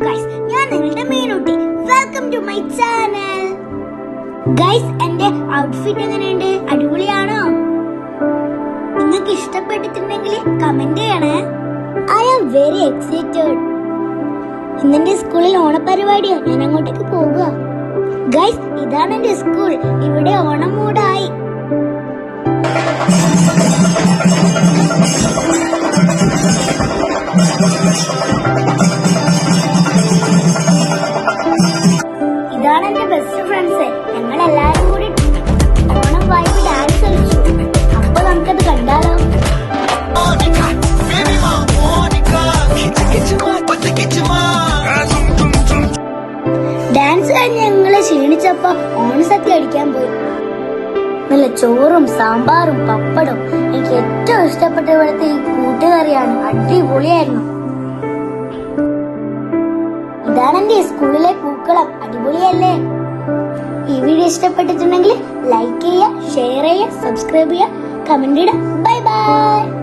Guys, ഞാൻ നിങ്ങളുടെ Meenutty. Welcome to my channel. Guys, എന്റെ ഔട്ട്ഫിറ്റ് എങ്ങനെയുണ്ട്? അടിപൊളിയാണോ? നിങ്ങൾക്ക് ഇഷ്ടപ്പെട്ടിട്ടുണ്ടെങ്കിൽ കമന്റ് ചെയ്യണേ. I am very excited. ഇന്നെന്റെ സ്കൂളിൽ ഓണപരിപാടിയാ, ഞാൻ അങ്ങോട്ടേക്ക് പോകുക. ഗൈസ്, ഇതാണ് എന്റെ സ്കൂൾ. ഇവിടെ ഓണം മൂടായി. ഇതാണ് എന്റെ ബെസ്റ്റ് ഫ്രണ്ട്സ്. ഞങ്ങൾ എല്ലാരും കൂടി ഓണം വൈബ് ഡാൻസ് കളിച്ചു. അപ്പൊ നമുക്കത് കണ്ടാലോ? ഡാൻസ് കഴിഞ്ഞ് ഞങ്ങളെ ക്ഷീണിച്ചപ്പോ ഓണസദ്യ അടിക്കാൻ പോയി. നല്ല ചോറും സാമ്പാറും പപ്പടും. എനിക്ക് ഏറ്റവും ഇഷ്ടപ്പെട്ട ഇവിടുത്തെ ഈ കൂട്ടുകറിയാണ്. അടിപൊളിയായിരുന്നു. ഇതാണ് എന്റെ സ്കൂളിലെ പൂക്കളം. അടിപൊളിയല്ലേ? ഈ വീഡിയോ ഇഷ്ടപ്പെട്ടിട്ടുണ്ടെങ്കിൽ ലൈക്ക് ചെയ്യുക, ഷെയർ ചെയ്യുക, സബ്സ്ക്രൈബ് ചെയ്യുക, കമന്റ് ഇടുക. Bye bye.